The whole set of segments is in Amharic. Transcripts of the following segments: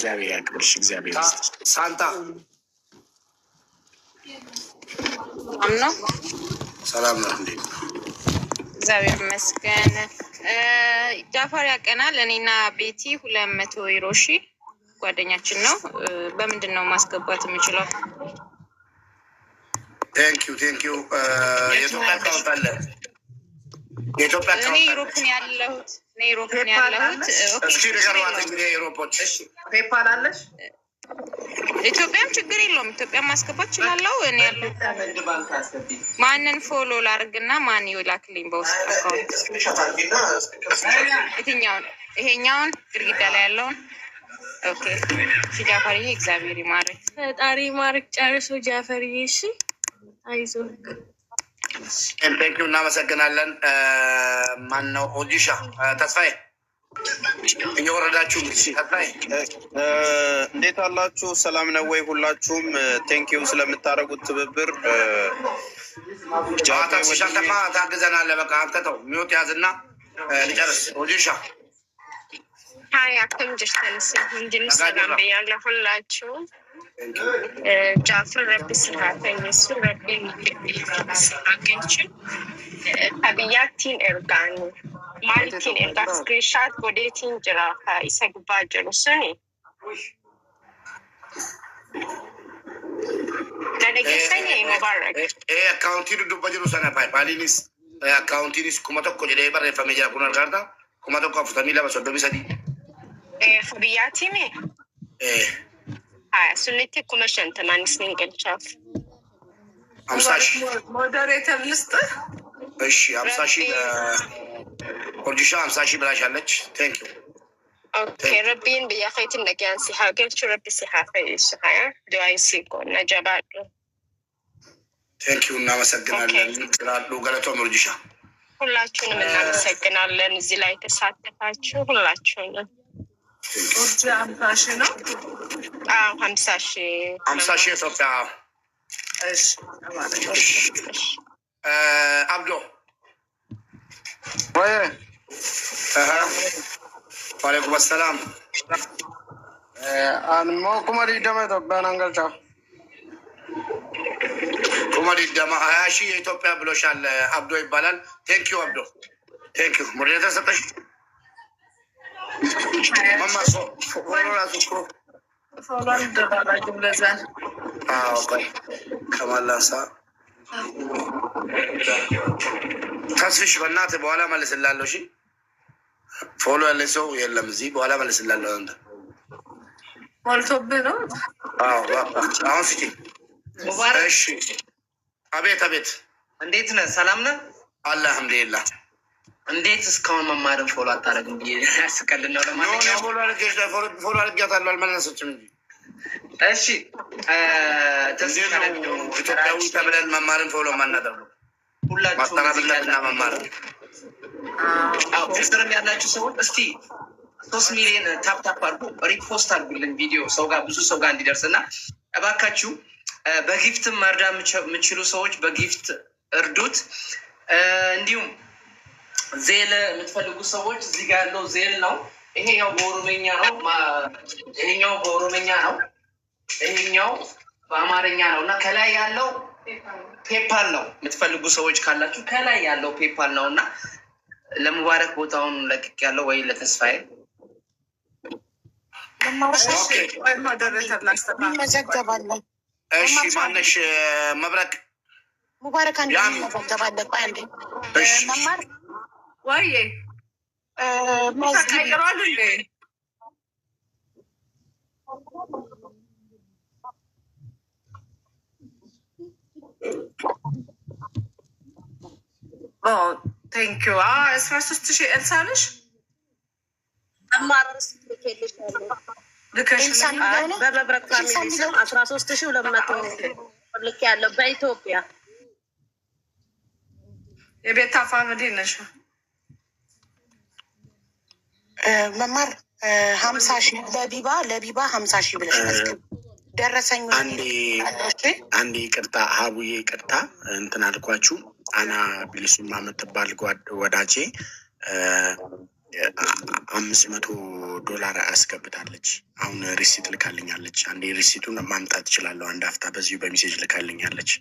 እግዚአብሔር ያክብርሽ። እግዚአብሔር ሳንታ አምኖ ሰላም ነው እንዴ? እግዚአብሔር ይመስገን። ጃፋር ያቀናል። እኔና ቤቲ 200 ዩሮ ጓደኛችን ነው። በምንድን ነው ማስገባት የምችለው? ቴንኪው የኢትዮጵያ አካውንት አለ? የኢትዮጵያ እኔ አካውንት ዩሮፕን ያለሁት እስኪ ንገሯት እንግዲህ ዩሮፖች ፔፓል አለሽ? ኢትዮጵያም ችግር የለውም። ኢትዮጵያም ማስገባት እችላለሁ። እኔ ያለው ማንን ፎሎ ላርግና ማን ይላክልኝ በውስጥ አካውንት? የትኛውን? ይሄኛውን ግድግዳ ላይ ያለውን? ኦኬ ጃፈርዬ እግዚአብሔር ይማርክ፣ ፈጣሪ ማርክ። ጨርሶ ጃፈርዬ እሺ፣ አይዞህ። ቴንኪው እናመሰግናለን። ማን ነው ኦጂሻ? ተስፋዬ እየወረዳችሁ ተስፋዬ እንዴት አላችሁ? ሰላም ነው ወይ ሁላችሁም? ቴንኪው ስለምታደርጉት ትብብር። ተስሻንተማ ታግዘናለህ። በቃ አንተ ተው ሚወት ያዝና ልጨርስ። ኦጂሻ ሀይ አክም ጅርተንስ እንድን ሰላም ብያለሁ ሁላችሁ። ጃፍር ረቢ ስራተኝ እሱ ረቢ አገኝችን አብያቲን ኤርጋኑ ማለቲን ኤርጋ ስክሪንሻት ጎዴቲን ጅራ ኢሰግባ ጀሩስኒ ለደገሰኝ ሙባረክ አካውንቲን ዱባ ጅሩ ሰነ ፓይፓሊኒስ አካውንቲኒስ ኩመቶኮ ጀዴ በረ ፈሜጀራ ኩን አርጋርታ ኩመቶኮ አፍተሚ ለበሶ ዶሚሰዲ ብያቲሜ ሱኔቴ ኩመሸንተ ማንስኔን ገልቻፍ 50 ሞዴሬተር ልስጥ። እሺ 50 ኦርጂሻ 50 ብላሻለች። ቴንኪው ኦኬ ረቢን ብያኸይት እንደገያን ሲሃገልቹ ረቢ ሲሃፈይ ሲሃያ ዱአይ ሲቆ ነጀባዱ ቴንኪው እናመሰግናለን። ስላሉ ገለቶም ኦርጂሻ ሁላችሁንም እናመሰግናለን። እዚህ ላይ ተሳተፋችሁ ሁላችሁንም። ኦርጂ 50 ነው። 50 ኢትዮጵያ። እሺ አብዶ ወይ ዋሌኩም ሰላም አንሞ ኩመሪ ደመ ኢትዮጵያን አንገልቻ ኩመሪ ደማ 20,000 የኢትዮጵያ ብሎሻል። አብዶ ይባላል። ቴንኪው አብዶ ቴንኪው። ሞዴሬተር ሰጠሽ ማማሶ ፎሎራሱ እኮ ፎሎን ደባላጅም ለዛን ቆይ ከማላሳ ተስፍሽ በእናትህ በኋላ መልስላለሁ። እሺ ፎሎ ያለ ሰው የለም እዚህ። በኋላ መልስላለሁ። አንተ ሞልቶብህ ነው። አሁን ስጪኝ። እሺ አቤት። እንዴት ነህ? ሰላም ነህ? አልሐምዱሊላህ። እንዴት እስካሁን መማርን ፎሎ አታደርግም ብዬ ያስቀልን ነው። ለማንኛውም ፎሎ አድርጊያታለሁ አልመለሰችም እንጂ። እሺ ኢትዮጵያዊ ተብለን መማርን ፎሎ ማናደርገው ማስተናብነትና መማር ፍቅርም ያላችሁ ሰዎች እስቲ 3 ሚሊዮን ታፕታፕ አድርጉ፣ ሪፖስት አድርጉልን ቪዲዮ ሰው ጋር ብዙ ሰው ጋር እንዲደርስ እና እባካችሁ በጊፍት መርዳ የምችሉ ሰዎች በጊፍት እርዱት። እንዲሁም ዜል የምትፈልጉ ሰዎች እዚህ ጋር ያለው ዜል ነው። ይሄኛው በኦሮመኛ ነው፣ ይሄኛው በኦሮመኛ ነው፣ ይሄኛው በአማርኛ ነው እና ከላይ ያለው ፔፓል ነው። የምትፈልጉ ሰዎች ካላችሁ ከላይ ያለው ፔፓል ነው እና ለሙባረክ ቦታውን ለቅቅ ያለው ወይ ለተስፋዬ መዘገባለን። እሺ ማነሽ መብረቅ ሙባረክ አንድ መዘገባለን። አንዴ መማር ወይ ተቀይሯል እንዴ? ቴንክ ዩ 13,000 ኤልሳነሽ በመብረቅ ፋሚሊ ስም 13,200 ልክ ያለው በኢትዮጵያ የቤታ ፋሚሊ ነሽ። መማር 50,000 ለቢባ 50,000 ብለሽ መስገብ ደረሰኝ። አንዴ ይቅርታ ሀቡዬ ይቅርታ እንትን አልኳችሁ። አና ቢሊሱማ የምትባል ወዳጄ $500 አስገብታለች። አሁን ሪሲት ልካልኛለች። አንዴ ሪሲቱን ማምጣት እችላለሁ። አንድ አፍታ በዚሁ በሜሴጅ ልካልኛለች።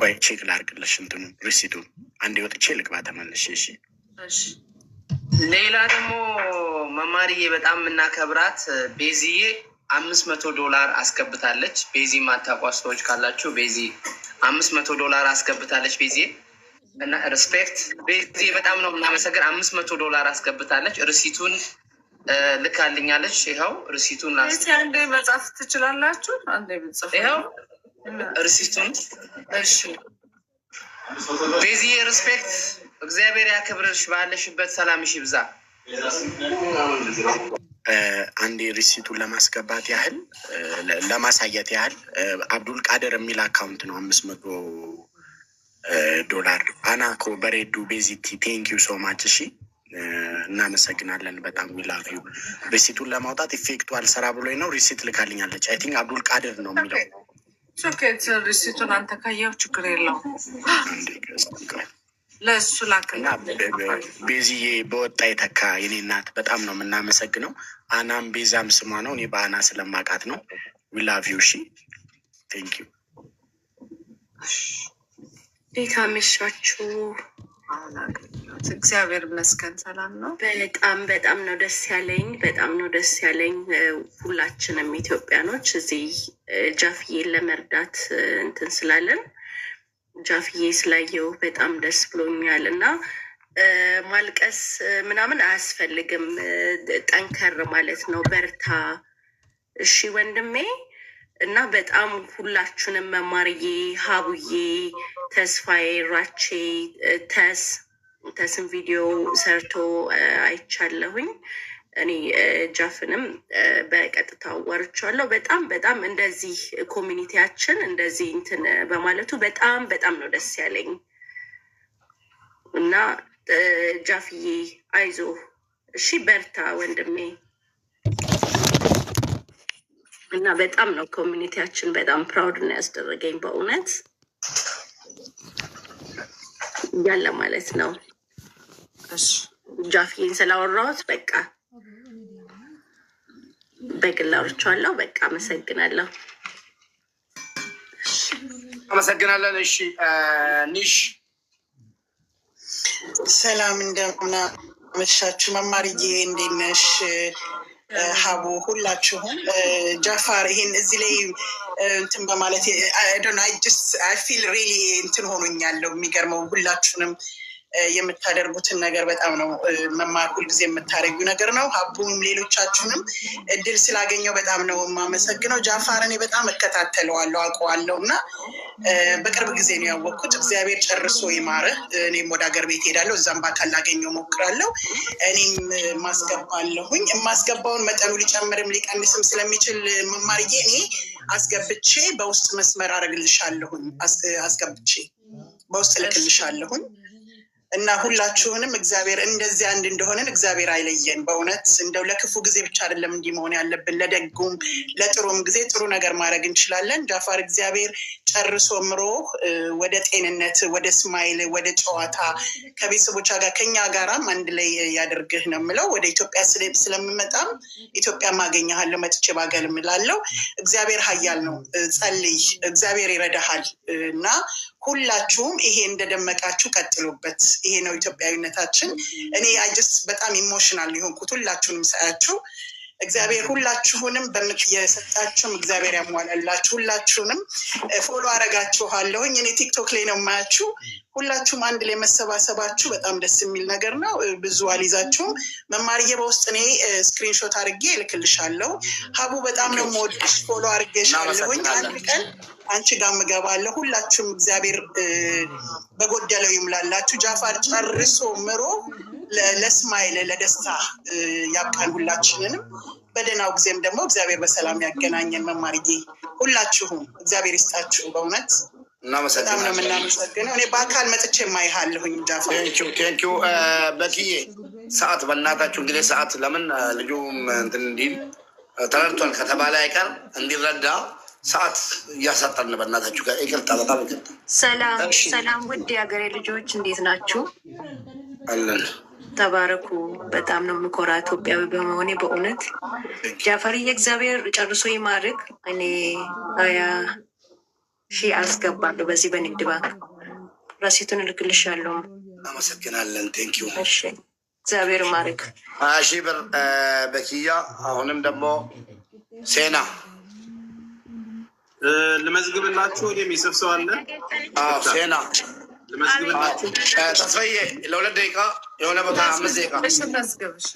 ቆይ ቼክ ላድርግልሽ እንትኑ ሪሲቱን። አንዴ ወጥቼ ልግባ ተመልሼ። እሺ ሌላ ደግሞ መማሪዬ በጣም የምናከብራት ቤዚዬ $500 አስገብታለች። ቤዚ ማታውቋት ሰዎች ካላችሁ ቤዚ $500 አስገብታለች። ቤዚ እና ሪስፔክት ቤዚ በጣም ነው የምናመሰግን። $500 አስገብታለች። ሪሲቱን ልካልኛለች። ይኸው ሪሲቱን አንዴ መጻፍ ትችላላችሁ። አንዴ ብጽፍ ይኸው ሪሲቱን። እሺ ቤዚ ሪስፔክት፣ እግዚአብሔር ያክብርሽ፣ ባለሽበት ሰላምሽ ይብዛ። አንዴ ሪሲቱን ለማስገባት ያህል ለማሳየት ያህል አብዱል ቃድር የሚል አካውንት ነው $500 አናኮ በሬዱ ቤዚቲ ቴንኪዩ ሶ ማች። እሺ እናመሰግናለን በጣም ዊላቪዩ። ሪሲቱን ለማውጣት ኢፌክቱ አልሰራ ብሎኝ ነው። ሪሲት ልካልኛለች። አይ ቲንክ አብዱል ቃድር ነው የሚለው። ሪሲቱን አንተ ካየው ችግር የለውም። ለእሱ ላክና ቤዚዬ በወጣ የተካ የኔ እናት በጣም ነው የምናመሰግነው። አናም ቤዛም ስሟ ነው። እኔ በአና ስለማውቃት ነው። ዊላቪዩ። እሺ ቴንኪዩ። እንዴት አመሻችሁ? እግዚአብሔር ይመስገን ሰላም ነው። በጣም ነው ደስ ያለኝ። በጣም ነው ደስ ያለኝ። ሁላችንም ኢትዮጵያኖች እዚህ ጃፍዬን ለመርዳት እንትን ስላለን ጃፍዬ ስላየው በጣም ደስ ብሎኛል። እና ማልቀስ ምናምን አያስፈልግም። ጠንከር ማለት ነው። በርታ እሺ ወንድሜ። እና በጣም ሁላችሁንም መማርዬ፣ ሀቡዬ፣ ተስፋዬ፣ ራቼ፣ ተስን ቪዲዮ ሰርቶ አይቻለሁኝ። እኔ ጃፍንም በቀጥታ ወርቻለሁ። በጣም እንደዚህ ኮሚኒቲያችን እንደዚህ እንትን በማለቱ በጣም ነው ደስ ያለኝ። እና ጃፍዬ አይዞ እሺ፣ በርታ ወንድሜ። እና በጣም ነው ኮሚኒቲያችን በጣም ፕራውድ ነው ያስደረገኝ በእውነት ያለ ማለት ነው። ጃፍዬን ስላወራሁት በቃ በግል አውርቼዋለሁ። በቃ አመሰግናለሁ። አመሰግናለን። እሺ ኒሽ ሰላም እንደምን አመሻችሁ? መማርዬ እንዴት ነሽ? ሀቡ ሁላችሁም ጃፋር ይሄን እዚህ ላይ እንትን በማለት አይ ፊል ሪሊ እንትን ሆኖኛለሁ። የሚገርመው ሁላችሁንም የምታደርጉትን ነገር በጣም ነው መማር ሁልጊዜ የምታደርጊው ነገር ነው። ሀቡም ሌሎቻችሁንም እድል ስላገኘው በጣም ነው የማመሰግነው። ጃፋር እኔ በጣም እከታተለዋለሁ፣ አውቀዋለሁ እና በቅርብ ጊዜ ነው ያወቅኩት። እግዚአብሔር ጨርሶ ይማርህ። እኔም ወደ ሀገር ቤት ሄዳለሁ፣ እዛም በአካል ላገኘው ሞክራለሁ። እኔም ማስገባለሁኝ። የማስገባውን መጠኑ ሊጨምርም ሊቀንስም ስለሚችል መማርዬ እኔ አስገብቼ በውስጥ መስመር አረግልሻለሁኝ። አስገብቼ በውስጥ ልክልሻለሁኝ። እና ሁላችሁንም እግዚአብሔር እንደዚህ አንድ እንደሆነን እግዚአብሔር አይለየን። በእውነት እንደው ለክፉ ጊዜ ብቻ አይደለም እንዲህ መሆን ያለብን፣ ለደጉም ለጥሩም ጊዜ ጥሩ ነገር ማድረግ እንችላለን። ጃፋር እግዚአብሔር ጨርሶ ምሮ ወደ ጤንነት፣ ወደ ስማይል፣ ወደ ጨዋታ ከቤተሰቦቿ ጋር ከኛ ጋራም አንድ ላይ ያደርግህ ነው የምለው። ወደ ኢትዮጵያ ስለምመጣም ኢትዮጵያ ማገኘሃለሁ፣ መጥቼ ባገል እምላለሁ። እግዚአብሔር ኃያል ነው። ጸልይ፣ እግዚአብሔር ይረዳሃል። እና ሁላችሁም ይሄ እንደደመቃችሁ ቀጥሉበት። ይሄ ነው ኢትዮጵያዊነታችን። እኔ አጅስ በጣም ኢሞሽናል የሆንኩት ሁላችሁንም ሳያችሁ። እግዚአብሔር ሁላችሁንም የሰጣችሁም እግዚአብሔር ያሟላላችሁ። ሁላችሁንም ፎሎ አረጋችኋለሁኝ። እኔ ቲክቶክ ላይ ነው የማያችሁ። ሁላችሁም አንድ ላይ መሰባሰባችሁ በጣም ደስ የሚል ነገር ነው። ብዙ አልይዛችሁም። መማርዬ በውስጥ እኔ ስክሪንሾት አድርጌ እልክልሻለሁ። ሀቡ በጣም ነው የምወድሽ። ፎሎ አድርጌሻለሁኝ። አንድ ቀን አንቺ ጋር ምገባለሁ። ሁላችሁም እግዚአብሔር በጎደለው ይምላላችሁ። ጃፋር ጨርሶ ምሮ ለስማይል ለደስታ ያብቃን ሁላችንንም። በደህናው ጊዜም ደግሞ እግዚአብሔር በሰላም ያገናኘን። መማርዬ ሁላችሁም እግዚአብሔር ይስጣችሁ። በእውነት በጣም ነው የምናመሰግነው። እኔ በአካል መጥቼ የማይሃለሁኝ ጃፋር። ቴንኪው በኪዬ። ሰዓት በእናታችሁ እንግዲህ ሰዓት ለምን ልጁም እንትን እንዲል ተረድቷል ከተባለ አይቀር እንዲረዳ ሰዓት እያሳጠርን በእናታችሁ ጋር ይቅርታ፣ በጣም ይቅርታ። ሰላም ውድ የሀገሬ ልጆች እንዴት ናችሁ? አለን ተባረኩ። በጣም ነው የምኮራ ኢትዮጵያዊ በመሆኔ በእውነት። ጃፈርዬ እግዚአብሔር ጨርሶ ይማርክ። እኔ 20,000 አስገባለሁ በዚህ በንግድ ባንክ ረሲቱን እልክልሻለሁ። አመሰግናለን። ቴንኪዩ። እሺ እግዚአብሔር ይማርክ። 20,000 ብር በኪያ። አሁንም ደግሞ ሴና ልመዝግብላችሁ። ወደ የሚጽፍ ሰው አለ? ሴና ልመዝግብላችሁ። ተስፋዬ ለ2 ደቂቃ የሆነ ቦታ 5 ደቂቃ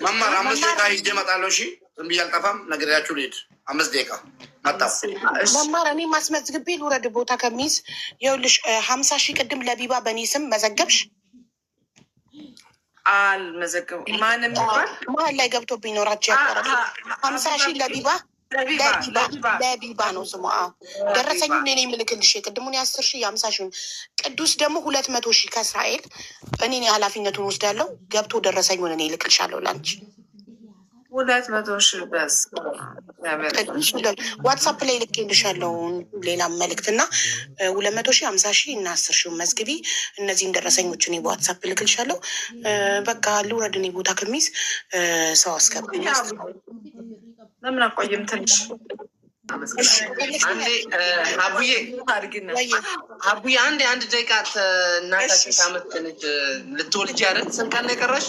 መማር 5 ደቂቃ ሂጅ እመጣለሁ። እሺ ዝም ብዬ አልጠፋም። ነግሬያችሁ ልሂድ። 5 ደቂቃ መጣሁ። መማር እኔ ማስመዝግቤ ልውረድ ቦታ ከሚይዝ። ይኸውልሽ 50,000 ቅድም ለቢባ በእኔ ስም መዘገብሽ? አልመዘገብኩም። ማንም ይባል መሀል ላይ ገብቶብኝ ነው ራቸው ያቀረብ 50,000 ለቢባ ነው ስሙ። ደረሰኙን እኔ የምልክልሽ የቅድሙን 10,000 የ50,000 ቅዱስ ደግሞ 200,000 ከእስራኤል እኔ ኃላፊነቱን ወስዳለሁ። ገብቶ ደረሰኙን እኔ እልክልሻለሁ ላንቺ 200,000 በስ ዋትሳፕ ላይ ልኬልሻለሁ። ሌላ መልእክት እና 200,000 50,000 እና 10,000 መዝግቢ። እነዚህን ደረሰኞች እኔ በዋትሳፕ ልክልሻለሁ። በቃ ልውረድ እኔ ቦታ ከሚይዝ ሰው አስገብኝ። ለምን አቆይም ትንሽ ሀቡዬ አንድ ደቂቃ እናታችን ታመስገነች። ልትወልጂ አይደል? ስንት ቀን ነው የቀረሽ?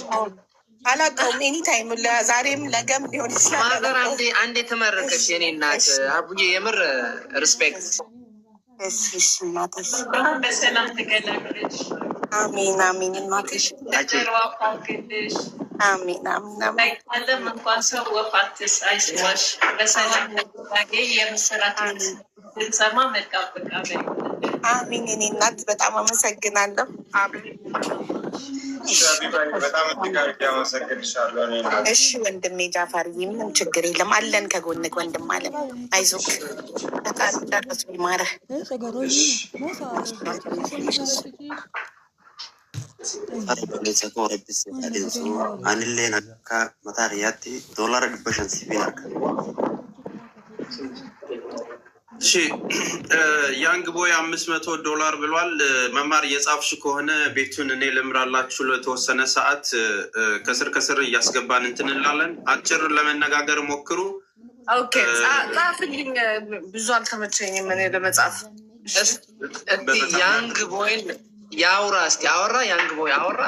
አላውቀውም። ኤኒ ታይም ለዛሬም ነገም ሊሆን ይችላል። ማዘር አንዴ ተመረቀሽ የኔ እናት። ሀቡዬ የምር ሪስፔክት። እሺ እናትሽ በሰላም ተገላግለሽ። አሜን አሜን እናትሽ አሜን አሜን አሜን። አለም እንኳን ሰው ወፋትስ አይስዋሽ በሰላም ታገኝ የምስራት ልንሰማ መልካም ፍቃድ። አሜን እኔ እናት በጣም አመሰግናለሁ። አሜን። በጣም እጅግ አመሰግንሻለሁ። እሺ ወንድሜ ጃፋርዬ ምንም ችግር የለም አለን ከጎንክ ወንድም አለ። አይዞክ በጣም ዳረሱ ይማረህ። አንሌን አካ መታሪያቲ ዶላር ድበሸን ሲቢናካ እሺ ያንግ ቦይ $500 ብሏል። መማር እየጻፍሽ ከሆነ ቤቱን እኔ ልምራላችሁ ለተወሰነ ሰዓት ከስር እያስገባን እንትን እንላለን። አጭር ለመነጋገር ሞክሩ። ኦኬ ጻፍልኝ። ብዙ አልተመቸኝም እኔ ለመጻፍ። ያንግ ቦይን ያውራ እስኪ አወራ። ያንግ ቦይ አወራ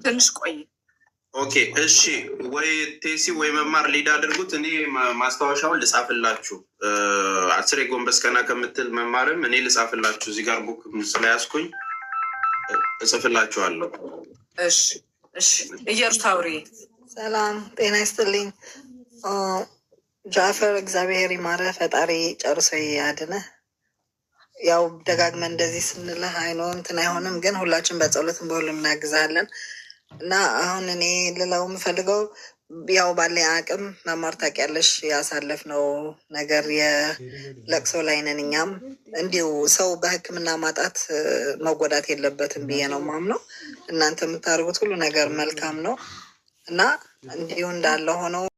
ትንሽ ቆይ። ኦኬ እሺ፣ ወይ ቴሲ ወይ መማር ሊድ አድርጉት። እኔ ማስታወሻውን ልጻፍላችሁ። 10 ጎንበስ ቀና ከምትል መማርም እኔ ልጻፍላችሁ። እዚህ ጋር ቡክ ስለያዝኩኝ እጽፍላችኋለሁ። እሺ እየሩታውሪ ሰላም ጤና ይስጥልኝ። ጃፈር እግዚአብሔር ይማረ ፈጣሪ ጨርሶ ያድነ። ያው ደጋግመን እንደዚህ ስንልህ አይኖ እንትን አይሆንም፣ ግን ሁላችን በጸሎትን በሁሉም እናግዛለን። እና አሁን እኔ ልለው የምፈልገው ያው ባለ አቅም መማር ታውቂያለሽ፣ ያሳለፍነው ነገር የለቅሶ ላይ ነን። እኛም እንዲሁ ሰው በሕክምና ማጣት መጎዳት የለበትም ብዬ ነው ማምነው። እናንተ የምታደርጉት ሁሉ ነገር መልካም ነው እና እንዲሁ እንዳለ ሆነው